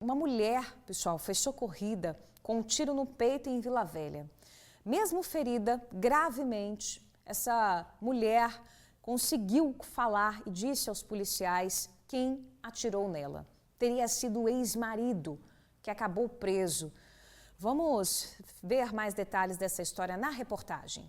Uma mulher, pessoal, foi socorrida com um tiro no peito em Vila Velha. Mesmo ferida gravemente, essa mulher conseguiu falar e disse aos policiais quem atirou nela. Teria sido o ex-marido que acabou preso. Vamos ver mais detalhes dessa história na reportagem.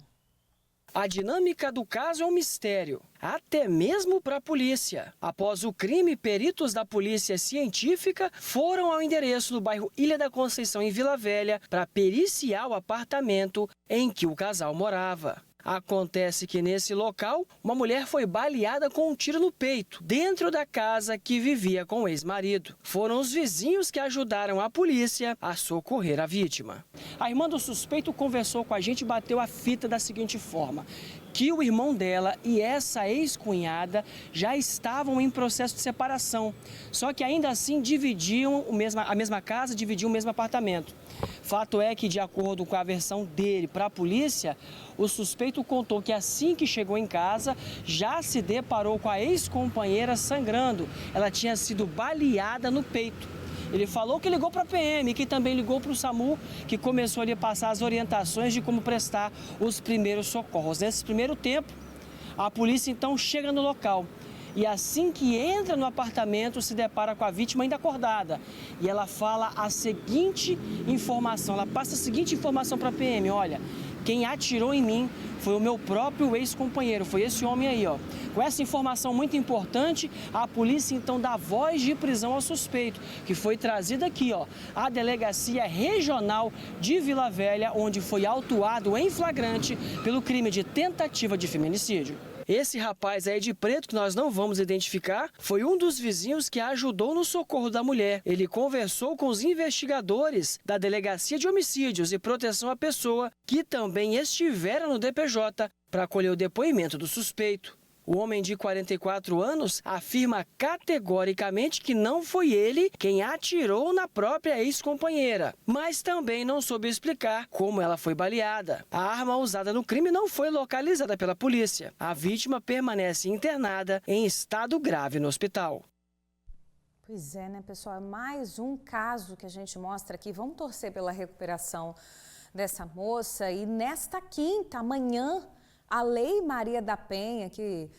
A dinâmica do caso é um mistério, até mesmo para a polícia. Após o crime, peritos da Polícia Científica foram ao endereço no bairro Ilha da Conceição, em Vila Velha, para periciar o apartamento em que o casal morava. Acontece que nesse local, uma mulher foi baleada com um tiro no peito, dentro da casa que vivia com o ex-marido. Foram os vizinhos que ajudaram a polícia a socorrer a vítima. A irmã do suspeito conversou com a gente e bateu a fita da seguinte forma: que o irmão dela e essa ex-cunhada já estavam em processo de separação, só que ainda assim dividiam a mesma casa, dividiam o mesmo apartamento. Fato é que, de acordo com a versão dele para a polícia, o suspeito contou que assim que chegou em casa, já se deparou com a ex-companheira sangrando. Ela tinha sido baleada no peito. Ele falou que ligou para a PM, que também ligou para o SAMU, que começou ali a passar as orientações de como prestar os primeiros socorros. Nesse primeiro tempo, a polícia então chega no local. E assim que entra no apartamento, se depara com a vítima ainda acordada. E ela fala a seguinte informação, ela passa a seguinte informação para a PM: olha, quem atirou em mim foi o meu próprio ex-companheiro, foi esse homem aí, ó. Com essa informação muito importante, a polícia então dá voz de prisão ao suspeito, que foi trazido aqui, ó, à Delegacia Regional de Vila Velha, onde foi autuado em flagrante pelo crime de tentativa de feminicídio. Esse rapaz aí de preto, que nós não vamos identificar, foi um dos vizinhos que ajudou no socorro da mulher. Ele conversou com os investigadores da Delegacia de Homicídios e Proteção à Pessoa, que também estiveram no DPJ, para colher o depoimento do suspeito. O homem de 44 anos afirma categoricamente que não foi ele quem atirou na própria ex-companheira, mas também não soube explicar como ela foi baleada. A arma usada no crime não foi localizada pela polícia. A vítima permanece internada em estado grave no hospital. Pois é, né, pessoal? É mais um caso que a gente mostra aqui. Vamos torcer pela recuperação dessa moça. E nesta quinta, amanhã, a Lei Maria da Penha, que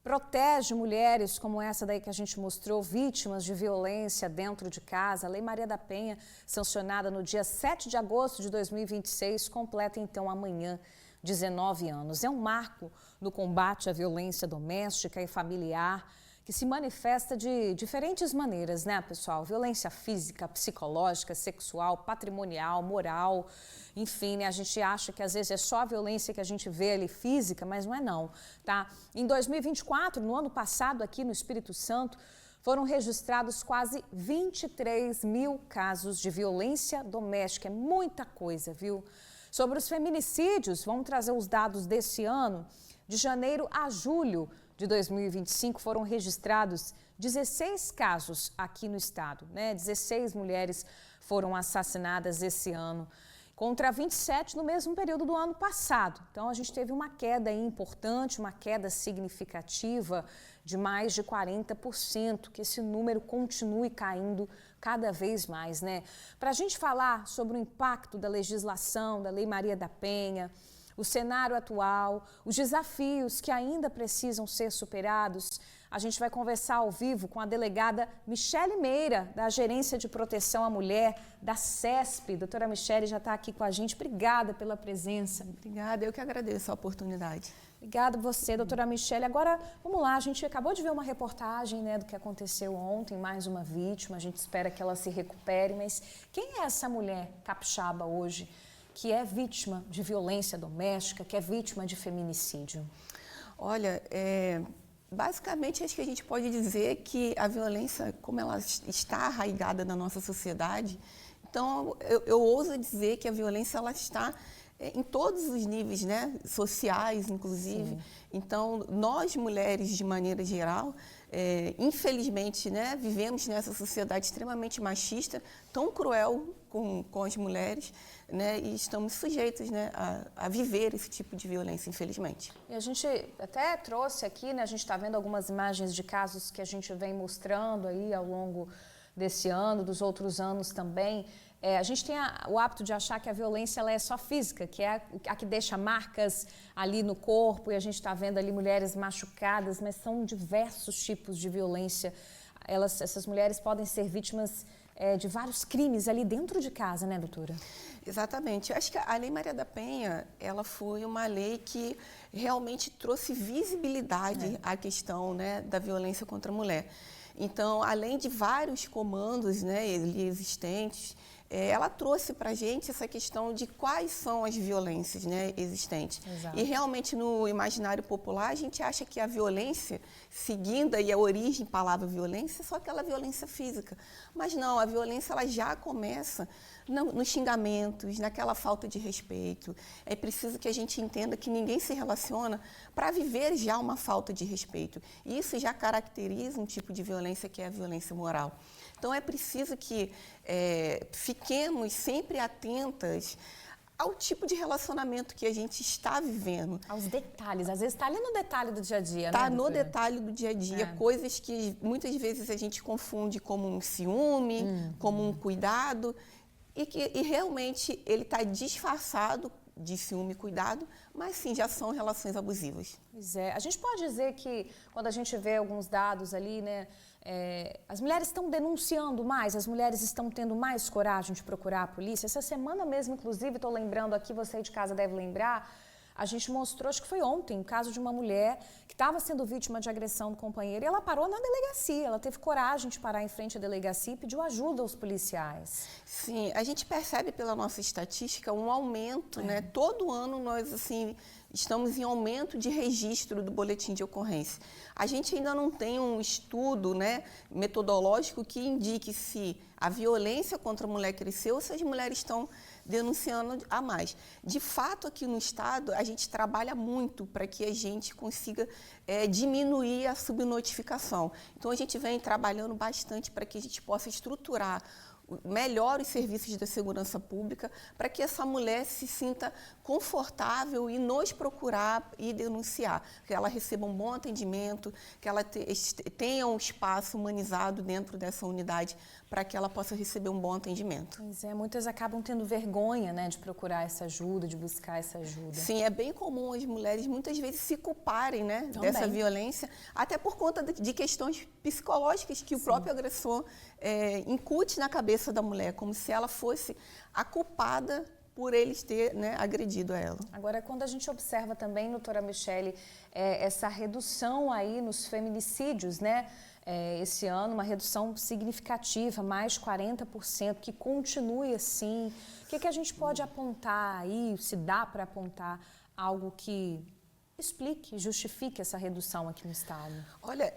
protege mulheres como essa daí que a gente mostrou, vítimas de violência dentro de casa. A Lei Maria da Penha, sancionada no dia 7 de agosto de 2026, completa então amanhã 19 anos. É um marco no combate à violência doméstica e familiar, que se manifesta de diferentes maneiras, né, pessoal? Violência física, psicológica, sexual, patrimonial, moral, enfim, né? A gente acha que às vezes é só a violência que a gente vê ali física, mas não é não, tá? Em 2024, no ano passado, aqui no Espírito Santo, foram registrados quase 23 mil casos de violência doméstica. É muita coisa, viu? Sobre os feminicídios, vamos trazer os dados desse ano. De janeiro a julho de 2025 foram registrados 16 casos aqui no estado, né? 16 mulheres foram assassinadas esse ano, contra 27 no mesmo período do ano passado. Então a gente teve uma queda aí importante, uma queda significativa de mais de 40%, que esse número continue caindo cada vez mais, né? Para a gente falar sobre o impacto da legislação, da Lei Maria da Penha, o cenário atual, os desafios que ainda precisam ser superados, a gente vai conversar ao vivo com a delegada Michele Meira, da Gerência de Proteção à Mulher, da CESP. Doutora Michele já está aqui com a gente. Obrigada pela presença. Obrigada, eu que agradeço a oportunidade. Obrigada a você, doutora Michele. Agora, vamos lá, a gente acabou de ver uma reportagem, né, do que aconteceu ontem, mais uma vítima, a gente espera que ela se recupere, mas quem é essa mulher capixaba hoje que é vítima de violência doméstica, que é vítima de feminicídio? Olha, basicamente acho que a gente pode dizer que a violência, como ela está arraigada na nossa sociedade, então eu ouso dizer que a violência ela está em todos os níveis, né, sociais inclusive. Sim. Então nós mulheres de maneira geral, infelizmente, né, vivemos nessa sociedade extremamente machista, tão cruel com as mulheres, né, e estamos sujeitos, né, a viver esse tipo de violência, infelizmente. E a gente até trouxe aqui, né, a gente está vendo algumas imagens de casos que a gente vem mostrando aí ao longo desse ano, dos outros anos também. A gente tem o hábito de achar que a violência ela é só física, que é a que deixa marcas ali no corpo, e a gente está vendo ali mulheres machucadas, mas são diversos tipos de violência. Essas mulheres podem ser vítimas de vários crimes ali dentro de casa, né, doutora? Exatamente. Eu acho que a Lei Maria da Penha, ela foi uma lei que realmente trouxe visibilidade à questão, né, da violência contra a mulher. Então, além de vários comandos, né, existentes, ela trouxe para a gente essa questão de quais são as violências, né, existentes. Exato. E realmente no imaginário popular a gente acha que a violência, seguindo aí a origem palavra violência, é só aquela violência física. Mas não, a violência ela já começa nos xingamentos, naquela falta de respeito. É preciso que a gente entenda que ninguém se relaciona para viver já uma falta de respeito. E isso já caracteriza um tipo de violência que é a violência moral. Então, é preciso que fiquemos sempre atentas ao tipo de relacionamento que a gente está vivendo. Aos detalhes. Às vezes está ali no detalhe do dia a dia, né, Está no doutora? detalhe do dia a dia, coisas que muitas vezes a gente confunde como um ciúme, como um cuidado, e realmente ele está disfarçado de ciúme e cuidado, mas sim, já são relações abusivas. Pois é. A gente pode dizer que, quando a gente vê alguns dados ali, né, as mulheres estão denunciando mais, as mulheres estão tendo mais coragem de procurar a polícia. Essa semana mesmo, inclusive, estou lembrando aqui, você aí de casa deve lembrar, a gente mostrou, acho que foi ontem, o caso de uma mulher que estava sendo vítima de agressão do companheiro e ela parou na delegacia, ela teve coragem de parar em frente à delegacia e pediu ajuda aos policiais. Sim, a gente percebe pela nossa estatística um aumento, né? Todo ano nós, assim, estamos em aumento de registro do boletim de ocorrência. A gente ainda não tem um estudo, né, metodológico que indique se a violência contra a mulher cresceu ou se as mulheres estão denunciando a mais. De fato, aqui no Estado, a gente trabalha muito para que a gente consiga diminuir a subnotificação. Então, a gente vem trabalhando bastante para que a gente possa estruturar melhor os serviços da segurança pública para que essa mulher se sinta confortável e nos procurar e denunciar, que ela receba um bom atendimento, que ela tenha um espaço humanizado dentro dessa unidade para que ela possa receber um bom atendimento. Pois é, muitas acabam tendo vergonha, né, de procurar essa ajuda, de buscar essa ajuda. Sim, é bem comum as mulheres muitas vezes se culparem, né, dessa violência, até por conta de questões psicológicas que o próprio agressor incute na cabeça da mulher, como se ela fosse a culpada por eles ter, né, agredido a ela. Agora, quando a gente observa também, doutora Michele, essa redução aí nos feminicídios, né? Esse ano, uma redução significativa, mais de 40%, que continue assim. O que a gente pode apontar aí, se dá para apontar algo que explique, justifique essa redução aqui no Estado? Olha,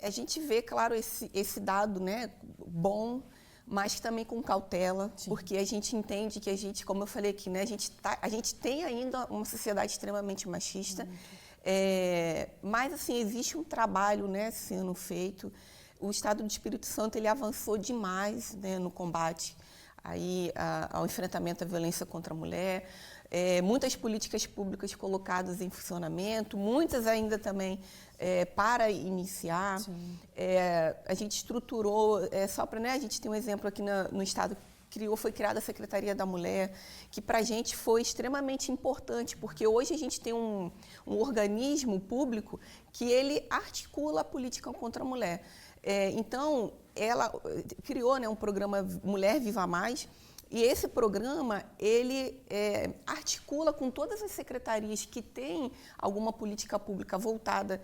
a gente vê, claro, esse dado, né, bom, mas também com cautela, porque a gente entende que a gente, como eu falei aqui, né, a gente tem ainda uma sociedade extremamente machista, mas assim, existe um trabalho, né, sendo feito. O Estado do Espírito Santo ele avançou demais, né, no combate aí, ao enfrentamento à violência contra a mulher. Muitas políticas públicas colocadas em funcionamento, muitas ainda também para iniciar. A gente estruturou, só para, né, a gente tem um exemplo aqui no Estado, foi criada a Secretaria da Mulher, que para a gente foi extremamente importante, porque hoje a gente tem um organismo público que ele articula a política contra a mulher. Então, ela criou, né, um programa Mulher Viva Mais, e esse programa, ele articula com todas as secretarias que têm alguma política pública voltada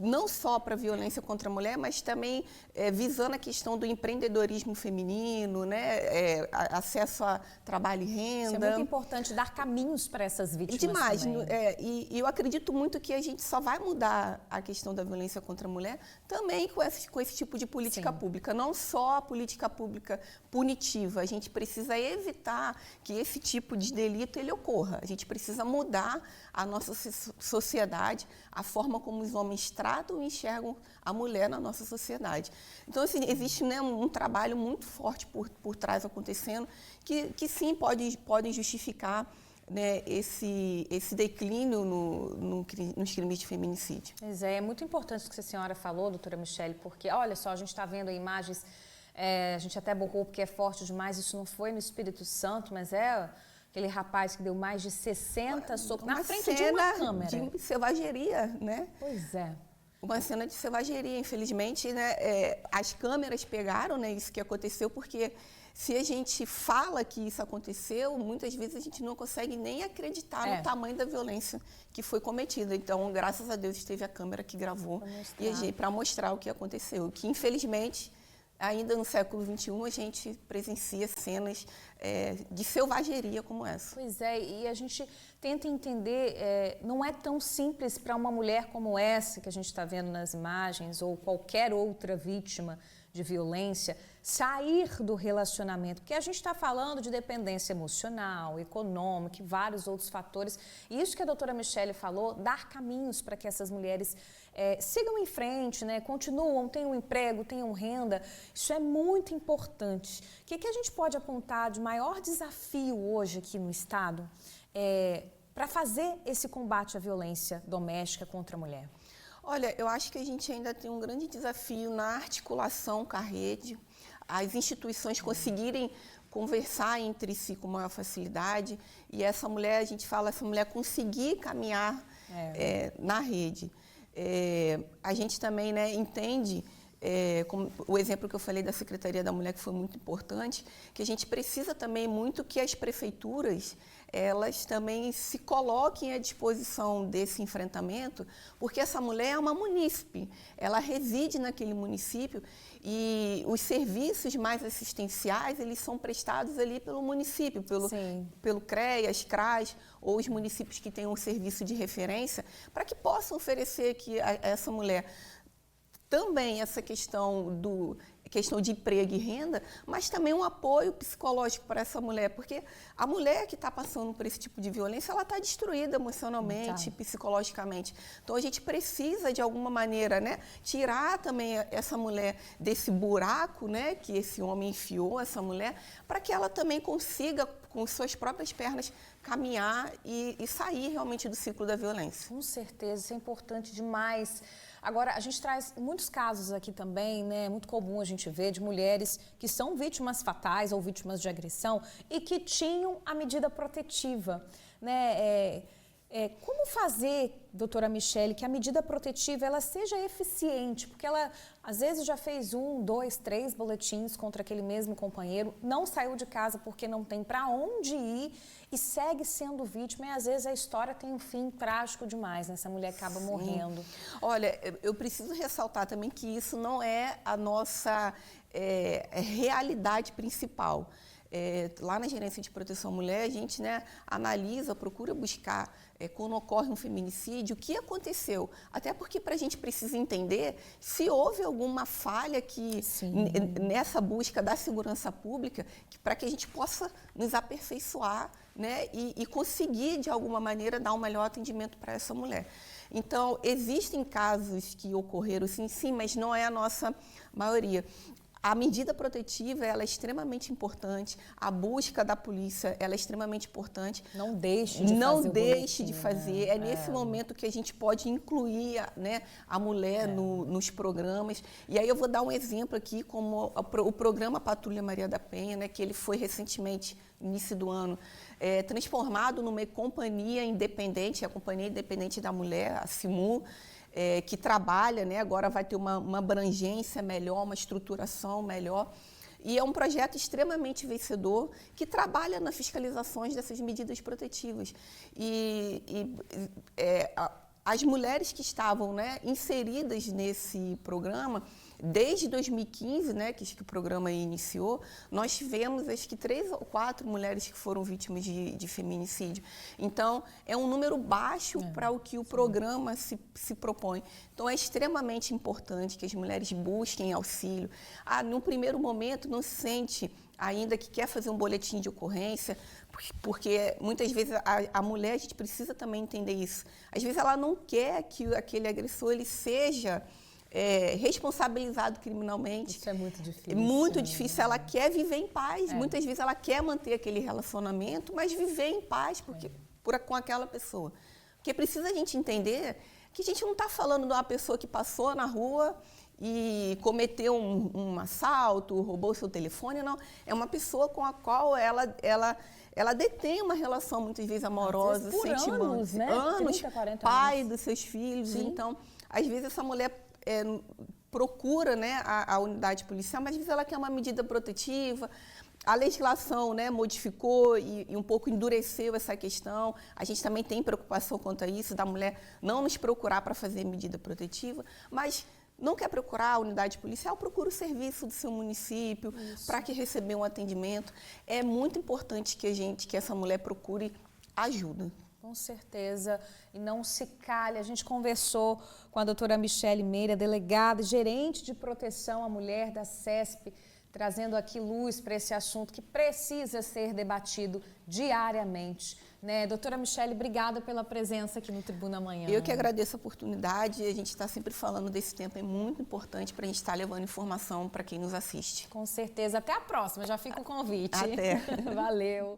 não só para a violência contra a mulher, mas também visando a questão do empreendedorismo feminino, né, acesso a trabalho e renda. Isso é muito importante, dar caminhos para essas vítimas demais. também. E eu acredito muito que a gente só vai mudar a questão da violência contra a mulher também com esse tipo de política pública, não só a política pública punitiva. A gente precisa evitar que esse tipo de delito ele ocorra. A gente precisa mudar a nossa sociedade, a forma como os homens tratam e enxergam a mulher na nossa sociedade. Então, assim, existe, né, um trabalho muito forte por trás acontecendo que sim, podem justificar né, esse declínio nos crimes de feminicídio. Pois é muito importante o que a senhora falou, doutora Michele, porque, olha só, a gente está vendo imagens, a gente até borrou porque é forte demais, isso não foi no Espírito Santo, mas é aquele rapaz que deu mais de 60 socos na frente de uma câmera. De selvageria, né? Pois é. Uma cena de selvageria, infelizmente, né, as câmeras pegaram, né, isso que aconteceu, porque se a gente fala que isso aconteceu, muitas vezes a gente não consegue nem acreditar no tamanho da violência que foi cometida. Então, graças a Deus, teve a câmera que gravou para mostrar o que aconteceu, que infelizmente, ainda no século XXI, a gente presencia cenas de selvageria como essa. Pois é, e a gente tenta entender, não é tão simples para uma mulher como essa que a gente está vendo nas imagens, ou qualquer outra vítima de violência, sair do relacionamento, porque a gente está falando de dependência emocional, econômica e vários outros fatores. E isso que a doutora Michele falou, dar caminhos para que essas mulheres sigam em frente, né? Continuam, tenham um emprego, tenham renda, isso é muito importante. O que a gente pode apontar de maior desafio hoje aqui no Estado para fazer esse combate à violência doméstica contra a mulher? Olha, eu acho que a gente ainda tem um grande desafio na articulação com a rede, as instituições conseguirem conversar entre si com maior facilidade e essa mulher, a gente fala, essa mulher conseguir caminhar na rede. A gente também, né, entende, como o exemplo que eu falei da Secretaria da Mulher, que foi muito importante, que a gente precisa também muito que as prefeituras elas também se coloquem à disposição desse enfrentamento, porque essa mulher é uma munícipe, ela reside naquele município e os serviços mais assistenciais, eles são prestados ali pelo município, pelo CREAS, CRAS, ou os municípios que têm um serviço de referência, para que possam oferecer aqui a essa mulher também essa questão de emprego e renda, mas também um apoio psicológico para essa mulher, porque a mulher que está passando por esse tipo de violência, ela está destruída emocionalmente, psicologicamente. Então, a gente precisa, de alguma maneira, né, tirar também essa mulher desse buraco, né, que esse homem enfiou essa mulher, para que ela também consiga, com suas próprias pernas, caminhar e sair realmente do ciclo da violência. Com certeza, isso é importante demais. Agora, a gente traz muitos casos aqui também, né? É muito comum a gente ver de mulheres que são vítimas fatais ou vítimas de agressão e que tinham a medida protetiva, né? Como fazer, doutora Michele, que a medida protetiva ela seja eficiente? Porque ela, às vezes, já fez 1, 2, 3 boletins contra aquele mesmo companheiro, não saiu de casa porque não tem para onde ir e segue sendo vítima. E, às vezes, a história tem um fim trágico demais, né? Essa mulher acaba morrendo. Olha, eu preciso ressaltar também que isso não é a nossa realidade principal. Lá na Gerência de Proteção à Mulher, a gente, né, analisa, procura buscar, quando ocorre um feminicídio, o que aconteceu. Até porque a gente precisa entender se houve alguma falha nessa busca da segurança pública, para que a gente possa nos aperfeiçoar, né, e conseguir, de alguma maneira, dar um melhor atendimento para essa mulher. Então, existem casos que ocorreram, sim, mas não é a nossa maioria. A medida protetiva ela é extremamente importante, a busca da polícia ela é extremamente importante. Não deixe de fazer. É nesse momento que a gente pode incluir, né, a mulher nos programas. E aí eu vou dar um exemplo aqui, como o programa Patrulha Maria da Penha, né, que ele foi recentemente, no início do ano, transformado numa companhia independente, a Companhia Independente da Mulher, a CIMU, que trabalha, né, agora vai ter uma abrangência melhor, uma estruturação melhor. E é um projeto extremamente vencedor que trabalha na fiscalização dessas medidas protetivas. As mulheres que estavam, né, inseridas nesse programa, desde 2015, né, que o programa iniciou, nós tivemos, acho que 3 ou 4 mulheres que foram vítimas de feminicídio. Então, é um número baixo para o que o programa se propõe. Então, é extremamente importante que as mulheres busquem auxílio. Num primeiro momento, não se sente ainda que quer fazer um boletim de ocorrência, porque muitas vezes a mulher, a gente precisa também entender isso. Às vezes ela não quer que aquele agressor ele seja responsabilizado criminalmente. Isso é muito difícil. É muito difícil. Ela quer viver em paz. Muitas vezes ela quer manter aquele relacionamento, mas viver em paz com aquela pessoa. Porque precisa a gente entender que a gente não está falando de uma pessoa que passou na rua e cometeu um assalto, roubou seu telefone, não. É uma pessoa com a qual ela detém uma relação, muitas vezes, amorosa, por anos, né? Anos, 30, 40 pai anos. dos seus filhos. Sim. Então, às vezes, essa mulher procura, né, a unidade policial, mas às vezes ela quer uma medida protetiva. A legislação, né, modificou e um pouco endureceu essa questão. A gente também tem preocupação quanto a isso, da mulher não nos procurar para fazer medida protetiva, mas não quer procurar a unidade policial, procura o serviço do seu município para que receber um atendimento. É muito importante que essa mulher procure ajuda. Com certeza, e não se calhe. A gente conversou com a doutora Michele Meira, delegada e gerente de proteção à mulher da CESP, trazendo aqui luz para esse assunto que precisa ser debatido diariamente. Né? Doutora Michele, obrigada pela presença aqui no Tribuna Amanhã. Eu que agradeço a oportunidade. A gente está sempre falando desse tempo, é muito importante para a gente estar levando informação para quem nos assiste. Com certeza. Até a próxima, já fica o convite. Até. Valeu.